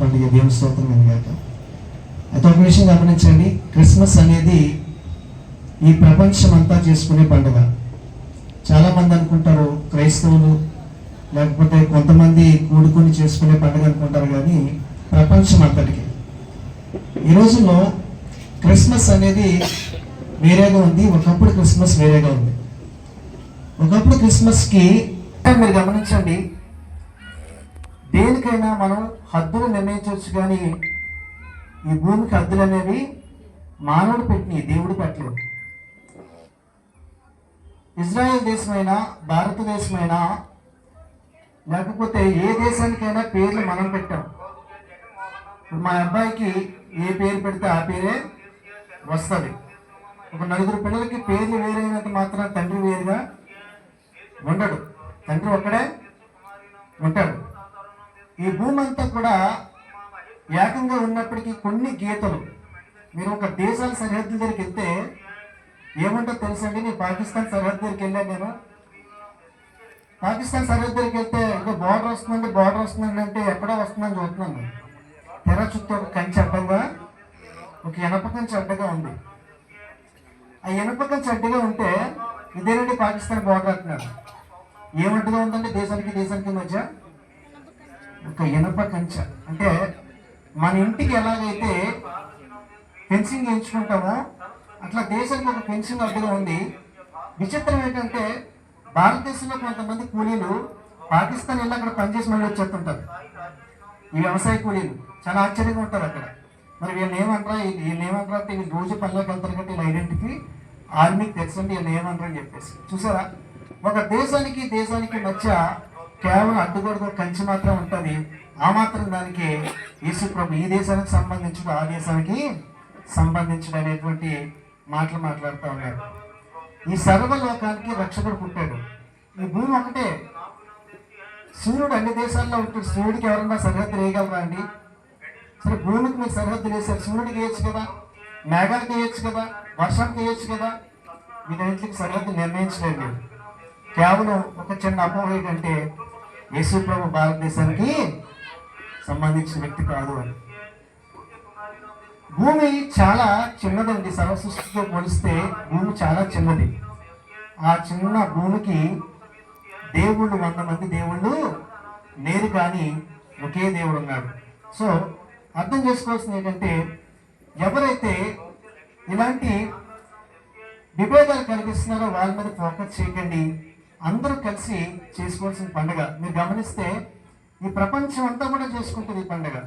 పండుగ. దేవుని స్తోత్రం కలిగాక. అయితే ఒక విషయం గమనించండి, క్రిస్మస్ అనేది ఈ ప్రపంచం అంతా చేసుకునే పండుగ. చాలామంది అనుకుంటారు క్రైస్తవులు లేకపోతే కొంతమంది కూడుకొని చేసుకునే పండుగ అనుకుంటారు, కానీ ప్రపంచం అంతటికి ఈ రోజుల్లో క్రిస్మస్ అనేది వేరేగా ఉంది. ఒకప్పుడు క్రిస్మస్ వేరేగా ఉంది. ఒకప్పుడు క్రిస్మస్కి మీరు గమనించండి, దేనికైనా మనం హద్దులు నిర్ణయించవచ్చు, కానీ ఈ భూమికి హద్దులు అనేవి మానవుడు పెట్టినవి, దేవుడు పెట్టలేదు. ఇజ్రాయెల్ దేశమైనా భారతదేశమైనా లేకపోతే ఏ దేశానికైనా పేర్లు మనం పెట్టాం. మా అబ్బాయికి ఏ పేరు పెడితే ఆ పేరే వస్తుంది. ఒక నలుగురు పిల్లలకి పేర్లు వేరైనంత మాత్రం తండ్రి వేరుగా ఉండడు, తండ్రి ఒక్కడే ఉంటాడు. ఈ భూమి అంతా కూడా ఏకంగా ఉన్నప్పటికీ కొన్ని గీతలు, మీరు ఒక దేశాల సరిహద్దుల దగ్గరికి వెళ్తే ఏమంటో తెలుసండి. నేను పాకిస్తాన్ సరిహద్దు దగ్గరికి వెళ్ళాను. నేను పాకిస్తాన్ సరిహద్దు దగ్గరికి వెళ్తే ఇంకా బార్డర్ వస్తుందండి అంటే ఎక్కడో వస్తుందని చూస్తున్నాను. తెర చుట్టూ ఒక కంచె అడ్డంగా, ఒక ఇనప కంచె అడ్డగా ఉంది. ఆ ఇనప కంచె అడ్డగా ఉంటే ఇదేనండి పాకిస్తాన్ బార్డర్ అంటున్నారు. ఏమడ్డగా ఉందండి దేశానికి మధ్య? ఒక ఇనప కంచె. అంటే మన ఇంటికి ఎలాగైతే ఫెన్సింగ్ ఎంచుకుంటామో అట్లా దేశానికి ఒక ఫెన్సింగ్ అడ్డుగా ఉంది. విచిత్రం ఏంటంటే భారతదేశంలో కొంతమంది కూలీలు పాకిస్తాన్ వెళ్ళి అక్కడ పనిచేసి మళ్ళీ వచ్చేస్తుంటారు. ఈ వ్యవసాయ కూలీలు చాలా ఆశ్చర్యంగా ఉంటారు అక్కడ. మరి వీళ్ళు ఏమంటారా అంటే వీళ్ళు రోజు పనిలోకి వెళ్తారు కాబట్టి వీళ్ళ ఐడెంటిటీ ఆర్మీకి తెలుసండి, వీళ్ళు ఏమంటారు అని చెప్పేసి. చూసారా, ఒక దేశానికి మధ్య కేవలం అడ్డుగోడకు కంచి మాత్రం ఉంటుంది. ఆ మాత్రం దానికి యేసు ప్రభు ఈ దేశానికి సంబంధించుడు ఆ దేశానికి సంబంధించుడు అనేటువంటి మాటలు మాట్లాడుతూ ఉన్నారు. ఈ సర్వలోకానికి రక్షకుడు పుట్టాడు. ఈ భూమి ఒకటే. సూర్యుడు అన్ని దేశాల్లో ఉంటుంది. సూర్యుడికి ఎవరన్నా సరిహద్దు వేయగలరా అండి? సరే, భూమికి మీరు సరిహద్దు వేసారు, సూర్యుడికి వేయచ్చు కదా, మేఘానికి వేయచ్చు కదా, వర్షానికి వేయచ్చు కదా. వీటన్నింటికి సరిహద్దు నిర్ణయించలేదు. కేవలం ఒక చిన్న అపోహ ఏంటంటే యేసు ప్రభు భారతదేశానికి సంబంధించిన వ్యక్తి కాదు అని. భూమి చాలా చిన్నదండి, సర్వ సృష్టితో పోలిస్తే భూమి చాలా చిన్నది. ఆ చిన్న భూమికి దేవుళ్ళు 100 మంది దేవుళ్ళు లేరు, కానీ ఒకే దేవుడు ఉన్నాడు. సో అర్థం చేసుకోవాల్సింది ఏంటంటే ఎవరైతే ఇలాంటి విభేదాలు కలిగిస్తున్నారో వాళ్ళ మీద ఫోకస్ చేయకండి. అందరూ కలిసి చేసుకోవాల్సిన పండుగ. మీరు గమనిస్తే ఈ ప్రపంచం అంతా కూడా చేసుకుంటుంది ఈ పండుగ.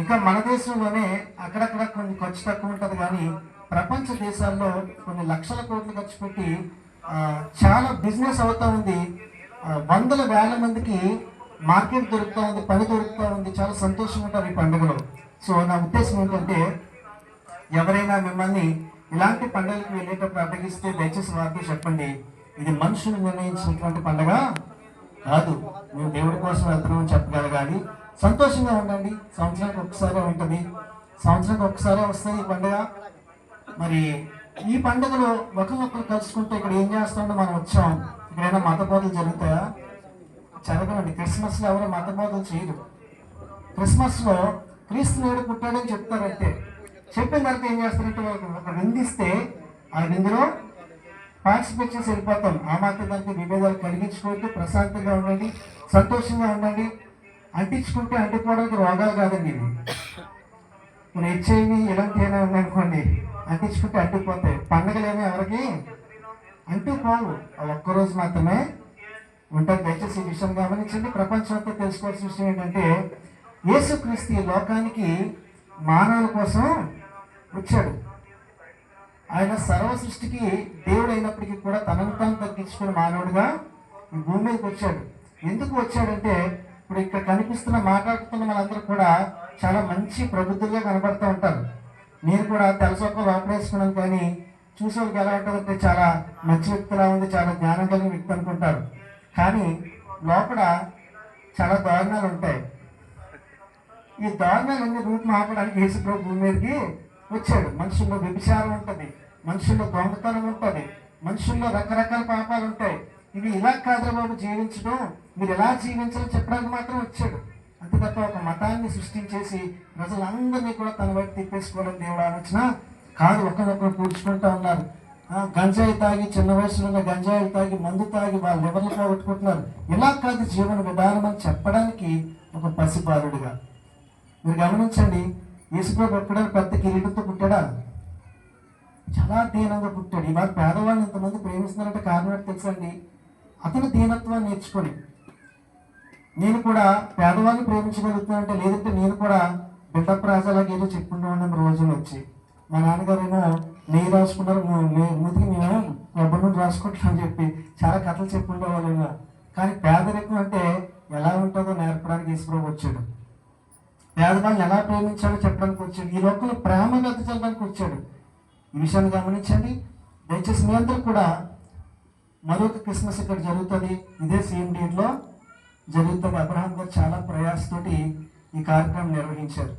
ఇంకా మన దేశంలోనే అక్కడక్కడ కొన్ని ఖర్చు తక్కువ ఉంటుంది, కానీ ప్రపంచ దేశాల్లో కొన్ని లక్షల కోట్లు ఖర్చు పెట్టి చాలా బిజినెస్ అవుతూ ఉంది. వందల వేల మందికి మార్కెట్ దొరుకుతూ ఉంది, పని దొరుకుతూ ఉంది. చాలా సంతోషంగా ఉంటారు ఈ పండుగలో. సో నా ఉద్దేశం ఏంటంటే ఎవరైనా మిమ్మల్ని ఇలాంటి పండుగలకు వెళ్ళేటప్పుడు అడ్డగిస్తే దయచేసి వారికి చెప్పండి, ఇది మనుషులు నిర్ణయించినటువంటి పండుగ కాదు, మేము దేవుడి కోసం వెళ్తున్నామని చెప్పగలగాలి. సంతోషంగా ఉండండి. సంవత్సరానికి ఒక్కసారే ఉంటుంది, సంవత్సరానికి ఒక్కసారే వస్తుంది ఈ పండుగ. మరి ఈ పండుగలో ఒకరినొకరు కలుసుకుంటే ఇక్కడ ఏం చేస్తామో మనం వచ్చాం. ఇక్కడైనా మత బోధలు జరుగుతాయా? జరగనండి. క్రిస్మస్లో ఎవరు మత బోధలు చేయరు. క్రిస్మస్లో క్రీస్తు నేడు పుట్టాడని చెప్తారంటే, చెప్పిన తర్వాత ఏం చేస్తారంటే ఒక విందిస్తే ఆ విందులో పార్టిసిపేట్ చేసి వెళ్ళిపోతాం. ఆ మాత్రం దానికి విభేదాలు కలిగించుకుంటూ ప్రశాంతంగా ఉండండి, సంతోషంగా ఉండండి. అంటించుకుంటే అంటుకోవడానికి రోగాలు కాదండి ఇవి. మన హెచ్ఐవి ఇలాంటివి ఏమైనా ఉన్నాయనుకోండి, అంటించుకుంటే అంటుకుపోతాయి. పండుగలేమో ఎవరికి అంటుకోవు, ఒక్కరోజు మాత్రమే ఉంటుంది. దయచేసి ఈ విషయం గమనించండి. ప్రపంచం అంతా తెలుసుకోవాల్సిన విషయం ఏంటంటే యేసుక్రీస్తు ఈ లోకానికి మానవుల కోసం వచ్చాడు. ఆయన సర్వ సృష్టికి దేవుడు అయినప్పటికీ కూడా తనను తాను తగ్గించుకుని మానవుడిగా ఈ భూమి మీదకి వచ్చాడు. ఎందుకు వచ్చాడంటే ఇప్పుడు ఇక్కడ కనిపిస్తున్న మాట్లాడుతున్న వాళ్ళందరూ కూడా చాలా మంచి ప్రబుద్ధులుగా కనబడుతూ ఉంటారు. నేను కూడా తెలసొక్క లోపలేసుకున్నాను, కానీ చూసేవాళ్ళకి ఎలా ఉంటుందంటే చాలా మంచి వ్యక్తిలా ఉంది, చాలా జ్ఞానం కలిగిన వ్యక్తి అనుకుంటారు. కానీ లోపల చాలా దారుణాలు ఉంటాయి. ఈ దారుణాలన్నీ రూట్ మాపడానికి యేసుప్రభు భూమి మీదకి వచ్చాడు. మనుషుల్లో వ్యభిచారం ఉంటుంది, మనుషుల్లో దొంగతనం ఉంటుంది, మనుషుల్లో రకరకాల పాపాలు ఉంటాయి. ఇవి ఇలా కాదురా బాబు జీవించడం, మీరు ఎలా జీవించాలో చెప్పడానికి మాత్రం వచ్చాడు. అంతే తప్ప ఒక మతాన్ని సృష్టించేసి ప్రజలందరినీ కూడా తన వైపు తిప్పేసుకోవాలని దేవుడు ఆలోచన కాదు. ఒకరినొకరు పూడ్చుకుంటూ ఉన్నారు. గంజాయి తాగి, చిన్న వయసులో ఉన్న గంజాయిలు తాగి, మందు తాగి వాళ్ళు ఎవరిని పోగొట్టుకుంటున్నారు. ఇలా కాదు జీవన విధానం అని చెప్పడానికి ఒక పసిబాలుడిగా మీరు గమనించండి. యేసుప్రభు ఎప్పుడైనా పెద్ద కిరీటంతో పుట్టాడా? చాలా దీనంగా పుట్టాడు. ఇవాళ పేదవాళ్ళని ఇంతమంది ప్రేమిస్తున్నారంటే కారణం ఏంటో తెలుసండి? అతను దీనత్వాన్ని నేర్చుకొని నేను కూడా పేదవాళ్ళని ప్రేమించగలుగుతానంటే, లేదంటే నేను కూడా బిల్డప్ రాజాలాగా ఏదో చెప్పుకుంటూ ఉన్నాం రోజులు వచ్చి. మా నాన్నగారేమో నెయ్యి రాసుకున్నారు, మూతికి మేము కొబ్బరి నూనె రాసుకుంటామని చెప్పి చాలా కథలు చెప్పుకుండేవాళ్ళేమో. కానీ పేదరికం అంటే ఎలా ఉంటుందో నేర్పడానికి యేసుప్రభు వచ్చాడు. పేదవాళ్ళని ఎలా ప్రేమించాలో చెప్పడానికి వచ్చాడు. ఈ లోకంలో ప్రేమను వెతకడానికి వచ్చాడు. ఈ విషయాన్ని గమనించండి. దయచేసి మీ అందరూ కూడా మరొక క్రిస్మస్ ఇక్కడ జరుగుతుంది, ఇదే సేమ్ డేట్లో జరుగుతుంది. అబ్రహాం గారు చాలా ప్రయాసతోటి ఈ కార్యక్రమం నిర్వహించారు.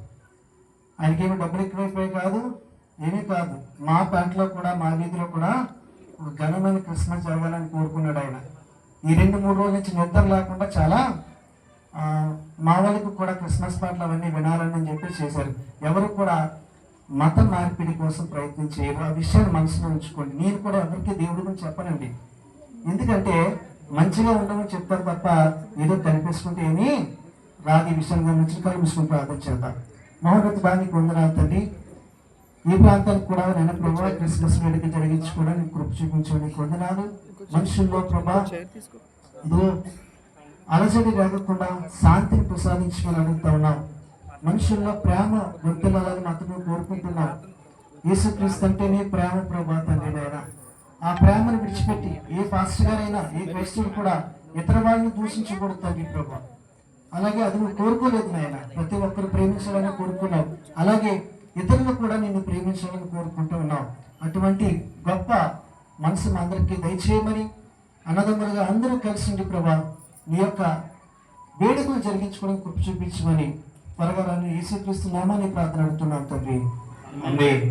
ఆయనకేమీ డబ్బులు ఎక్కువైపోయి కాదు, ఏమీ కాదు. మా పేటలో కూడా, మా వీధిలో కూడా ఒక ఘనమైన క్రిస్మస్ జరగాలని కోరుకున్నాడు ఆయన. ఈ 2-3 రోజుల నుంచి నిద్ర లేకుండా చాలా మా వాళ్ళకి కూడా క్రిస్మస్ పాటలు అవన్నీ వినాలని చెప్పి చేశారు. ఎవరు కూడా మత మార్పిడి కోసం ప్రయత్నం చేయరు. ఆ విషయాన్ని మనసులో ఉంచుకోండి. నేను కూడా ఎవరికి దేవుడి గురించి చెప్పనండి. ఎందుకంటే మంచిగా ఉండమని చెప్తారు తప్ప ఏదో కనిపిస్తుంటే ఏమీ రాదు. ఈ విషయాన్ని గమనించి కలుసుకుని ప్రార్థన చేద్దాం. మహోన్నతుడానికి వందనాలు తండ్రి. ఈ ప్రాంతానికి కూడా నేను ప్రభా క్రిస్మస్ వేడుక జరిగించుకోవడానికి కృప చూపించడానికి వందనాలు. మనుషుల్లో ప్రభా ఇదో అలజడి లేకుండా శాంతిని ప్రసాదించమని అడుగుతా ఉన్నాం. మనుషుల్లో ప్రేమ గుర్తిల్లాలని మాత్రమే కోరుకుంటున్నాం. యేసుక్రీస్తు అంటేనే ప్రేమ ప్రభా తండ్రి నాయన. ఆ ప్రేమను విడిచిపెట్టి ఏ పాస్టర్ గారైనా, ఏ క్రైస్తవుడు కూడా ఇతర వాళ్ళని దూషించకూడదు తండ్రి ప్రభా. అలాగే అది నువ్వు కోరుకోలేదు నాయన. ప్రతి ఒక్కరు ప్రేమించాలని కోరుకున్నావు. అలాగే ఇతరులు కూడా నిన్ను ప్రేమించాలని కోరుకుంటూ ఉన్నావు. అటువంటి గొప్ప మనసు అందరికీ దయచేయమని, అన్నదమ్ములుగా అందరూ కలిసి ఉండి ప్రభా నీ యొక్క వేడుకలు జరిగించుకోవడం కృప చూపించమని త్వరగా యేసుక్రీస్తు నామాన్ని ప్రార్థన అడుగుతున్నాను తండ్రి. ఆమేన్.